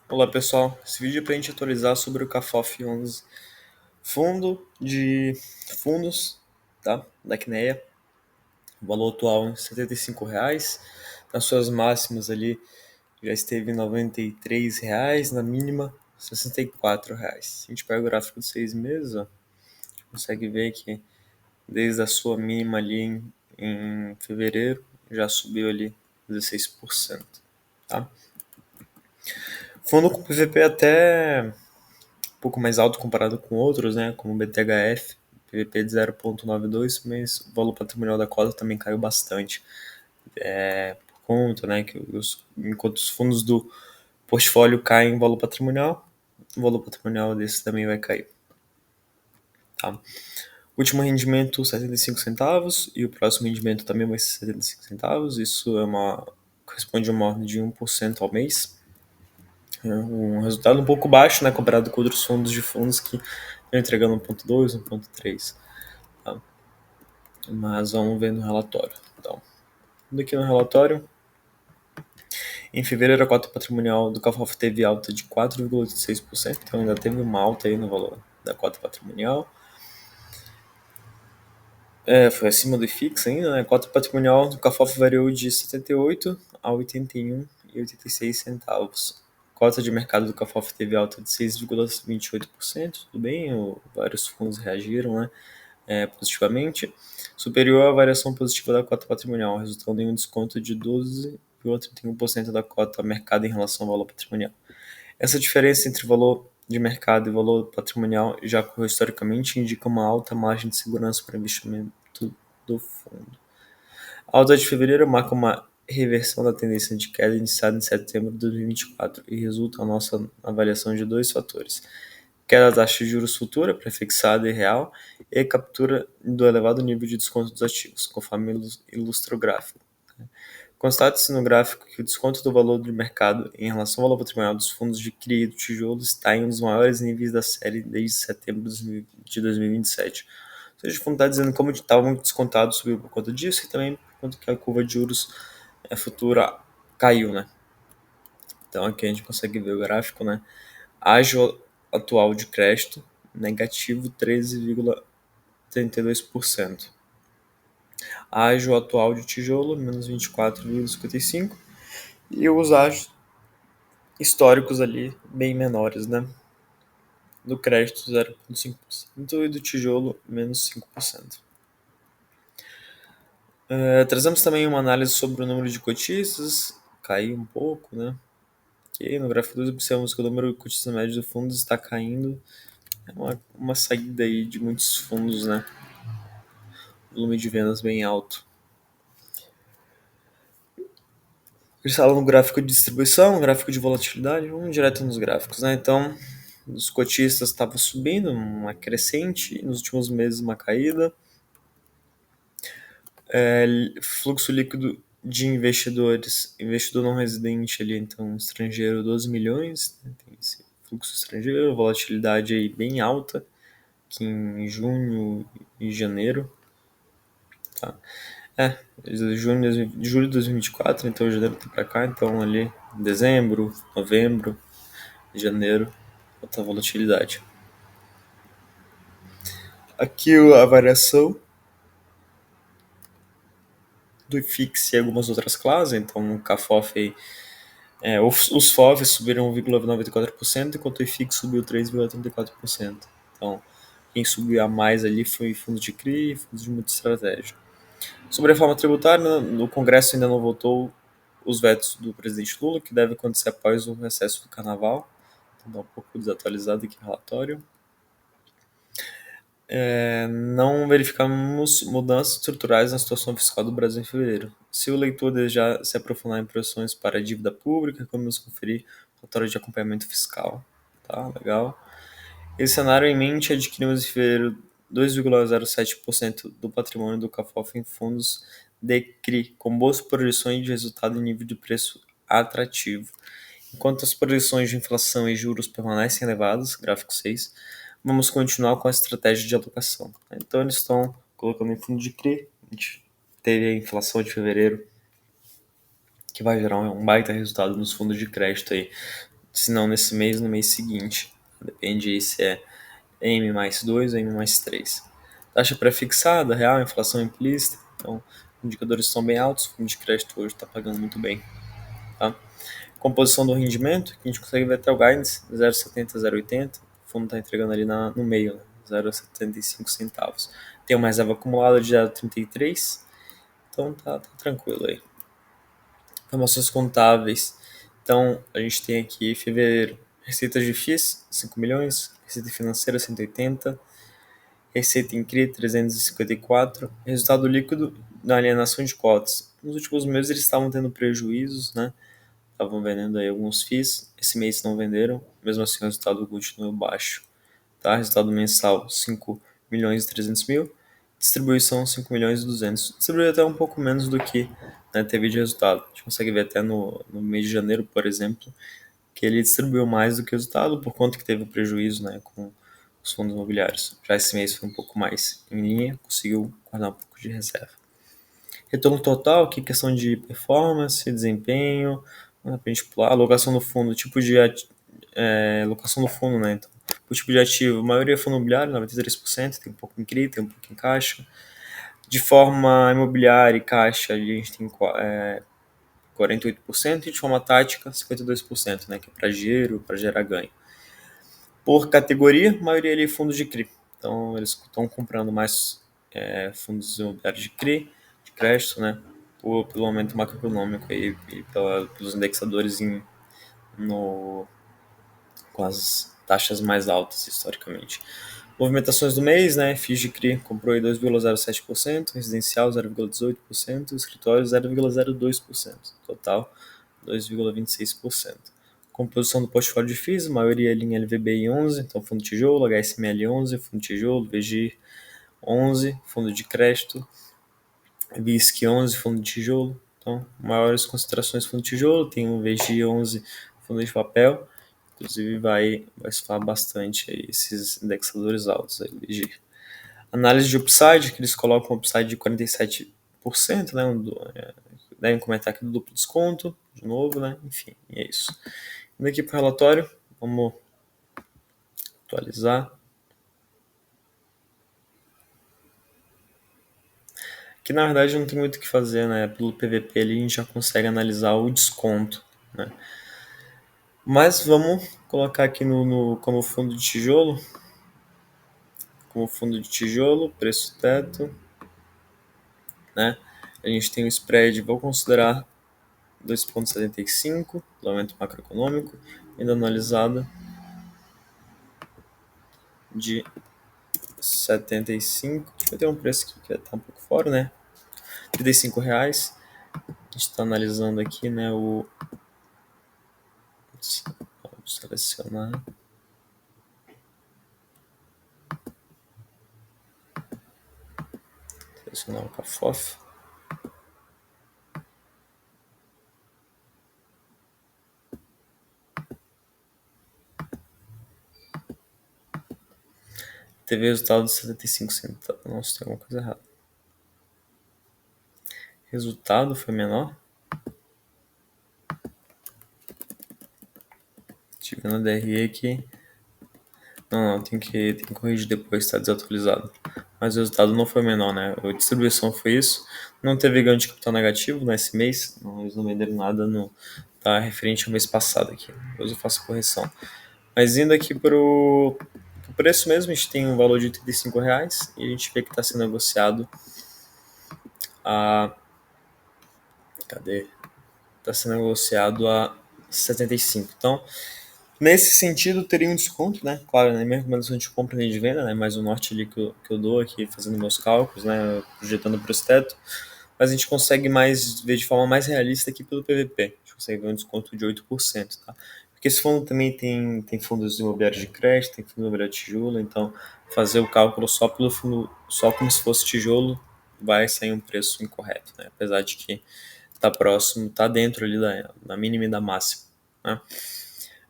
Olá pessoal, esse vídeo é para a gente atualizar sobre o CAFOF 11, fundo de fundos, tá? Da Quineia, o valor atual em R$ 75, nas suas máximas ali já esteve em R$ 93, na mínima R$ 64. Se a gente pega o gráfico de 6 meses, ó, consegue ver que desde a sua mínima ali em fevereiro já subiu ali 16%, tá? Fundo com PVP até pouco mais alto comparado com outros, né, como o BTHF, PVP de 0,92, mas o valor patrimonial da cota também caiu bastante. Por conta, né, que enquanto os fundos do portfólio caem em valor patrimonial, o valor patrimonial desse também vai cair. Tá? Último rendimento 75 centavos e o próximo rendimento também vai ser 75 centavos. Isso corresponde a uma ordem de 1% ao mês. É um resultado um pouco baixo, né, comparado com outros fundos que estão entregando 1,2, 1,3. Tá? Mas vamos ver no relatório. Então, indo aqui no relatório, em fevereiro a cota patrimonial do CAFOF teve alta de 4,86%, então ainda teve uma alta aí no valor da cota patrimonial. Foi acima do IFIX ainda, né? A cota patrimonial do CAFOF variou de 78 a 81,86 centavos. Cota de mercado do CAFOF teve alta de 6,28%, tudo bem, vários fundos reagiram, né, positivamente, superior à variação positiva da cota patrimonial, resultando em um desconto de 12,31% da cota mercado em relação ao valor patrimonial. Essa diferença entre valor de mercado e valor patrimonial já ocorreu historicamente e indica uma alta margem de segurança para investimento do fundo. A alta de fevereiro marca uma reversão da tendência de queda iniciada em setembro de 2024 e resulta a nossa avaliação de dois fatores: queda da taxa de juros futura, prefixada e real, e a captura do elevado nível de desconto dos ativos, conforme ilustra o gráfico. Constate-se no gráfico que o desconto do valor de mercado em relação ao valor patrimonial dos fundos de CRI e do tijolo está em um dos maiores níveis da série desde setembro de 2027. Ou seja, o fundo está dizendo como estava muito descontado, subiu por conta disso, e também por conta que a curva de juros futura caiu, né? Então aqui a gente consegue ver o gráfico, né? Ágio atual de crédito, negativo 13,32%. Ágio atual de tijolo, menos 24,55%. E os ágios históricos ali bem menores, né? Do crédito 0,5% e do tijolo menos 5%. Trazemos também uma análise sobre o número de cotistas, caiu um pouco, né? Aqui no gráfico 2 observamos que o número de cotistas médios do fundo está caindo. É uma saída aí de muitos fundos, né? Volume de vendas bem alto. Eles falam no gráfico de distribuição, gráfico de volatilidade, vamos direto nos gráficos, né? Então, os cotistas estavam subindo, uma crescente, nos últimos meses uma caída. Fluxo líquido de investidores, investidor não residente ali, então estrangeiro 12 milhões, né? Tem esse fluxo estrangeiro, volatilidade aí bem alta, aqui em junho e janeiro, tá? Julho de 2024, então janeiro tá pra cá, então ali dezembro, novembro, janeiro, alta volatilidade. Aqui a variação do IFIX e algumas outras classes, então o CAFOF aí, os FOVs subiram 1,94%, enquanto o IFIX subiu 3,34%. Então, quem subiu a mais ali foi fundos de CRI e fundos de multi-estratégia. Sobre a reforma tributária, no Congresso ainda não votou os vetos do presidente Lula, que deve acontecer após o recesso do carnaval. Então, dá um pouco desatualizado aqui o relatório. Não verificamos mudanças estruturais na situação fiscal do Brasil em fevereiro. Se o leitor desejar se aprofundar em projeções para a dívida pública, vamos conferir o relatório de acompanhamento fiscal. Tá, legal. Esse cenário em mente, adquirimos em fevereiro 2,07% do patrimônio do CAFOF em fundos de CRI, com boas projeções de resultado e nível de preço atrativo. Enquanto as projeções de inflação e juros permanecem elevadas, gráfico 6, vamos continuar com a estratégia de alocação. Então eles estão colocando em fundo de CRI, a gente teve a inflação de fevereiro, que vai gerar um baita resultado nos fundos de crédito aí. se não nesse mês, no mês seguinte. Depende aí se é M mais 2 ou M mais 3. Taxa pré-fixada, real, inflação implícita. Então, indicadores estão bem altos. O fundo de crédito hoje está pagando muito bem. Tá? Composição do rendimento, que a gente consegue ver até o guidance, 0,70, 0,80. O fundo está entregando ali no meio, né? 0,75 centavos. Tem uma reserva acumulada de 0,33. Então tá tranquilo aí. Informações contábeis. Então, a gente tem aqui fevereiro, receitas de FIIs, 5 milhões, receita financeira, 180, receita em CRI, 354, resultado líquido da alienação de cotas. Nos últimos meses eles estavam tendo prejuízos, né? Estavam vendendo aí alguns FIIs, esse mês não venderam, mesmo assim o resultado continuou baixo. Tá? Resultado mensal, 5 milhões e 300 mil, distribuição 5 milhões e 200. Distribuiu até um pouco menos do que, né, teve de resultado. A gente consegue ver até no mês de janeiro, por exemplo, que ele distribuiu mais do que o resultado, por conta que teve o prejuízo, né, com os fundos imobiliários. Já esse mês foi um pouco mais em linha, conseguiu guardar um pouco de reserva. Retorno total, que é questão de performance, desempenho, pra gente pular, alocação no fundo, tipo de alocação no fundo, né? Então, o tipo de ativo, a maioria é fundo imobiliário, 93%, tem um pouco em CRI, tem um pouco em caixa. De forma imobiliária e caixa, a gente tem 48%, e de forma tática, 52%, né? Que é para giro, para gerar ganho. Por categoria, a maioria ali é fundos de CRI. Então, eles estão comprando mais fundos imobiliários de CRI, de crédito, né? Pelo aumento macroeconômico aí, e pelos indexadores no, com as taxas mais altas historicamente. Movimentações do mês, né? FIIs de CRI comprou aí 2,07%, residencial 0,18%, escritório 0,02%, total 2,26%. Composição do portfólio de FIIs, maioria é linha LVBI 11, então fundo tijolo, HSML 11, fundo tijolo, VGIR 11, fundo de crédito, BISC 11, fundo de tijolo. Então, maiores concentrações fundo de tijolo, tem o VGIR 11, fundo de papel. Inclusive vai falar bastante aí esses indexadores altos aí, VGIR. Análise de upside, que eles colocam upside de 47%, né? Devem comentar aqui do duplo desconto, de novo, né? Enfim, é isso. Indo aqui para o relatório, vamos atualizar. Que na verdade não tem muito o que fazer, né? Pelo PVP ali a gente já consegue analisar o desconto, né? Mas vamos colocar aqui como fundo de tijolo. Como fundo de tijolo, preço teto, né? A gente tem o spread, vou considerar 2,75, do aumento macroeconômico, ainda analisada de 75. Deixa eu ter um preço aqui que está um pouco fora, né? R$35. A gente está analisando aqui, né? Vamos selecionar. Selecionar o CAFOF. Teve resultado de 75 centavos. Nossa, tem alguma coisa errada. Resultado foi menor? Tive no DRE aqui. Não, tem que corrigir depois, está desatualizado. Mas o resultado não foi menor, né? A distribuição foi isso. Não teve ganho de capital negativo nesse mês. Não, eles não venderam nada tá referente ao mês passado aqui. Depois eu faço a correção. Mas indo aqui pro preço mesmo, a gente tem um valor de R$35 e a gente vê que está sendo negociado a. Cadê? Está sendo negociado a 75. Então, nesse sentido, teria um desconto, né? Claro, na minha recomendação de compra nem de venda, né? Mais o norte ali que eu dou aqui, fazendo meus cálculos, né? Projetando para o teto. Mas a gente consegue ver de forma mais realista aqui pelo PVP. A gente consegue ver um desconto de 8%, tá? Porque esse fundo também tem fundos imobiliários de crédito, tem fundo imobiliário de tijolo, então fazer o cálculo só pelo fundo, só como se fosse tijolo, vai sair um preço incorreto, né? Apesar de que tá próximo, tá dentro ali da mínima e da máxima, né?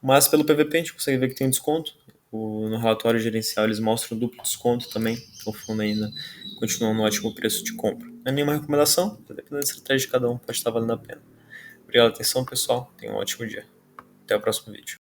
Mas pelo PVP a gente consegue ver que tem um desconto. No relatório gerencial eles mostram duplo desconto também, então o fundo ainda continua no ótimo preço de compra. Não é nenhuma recomendação, dependendo da estratégia de cada um, pode estar valendo a pena. Obrigado pela atenção, pessoal. Tenham um ótimo dia. Até o próximo vídeo.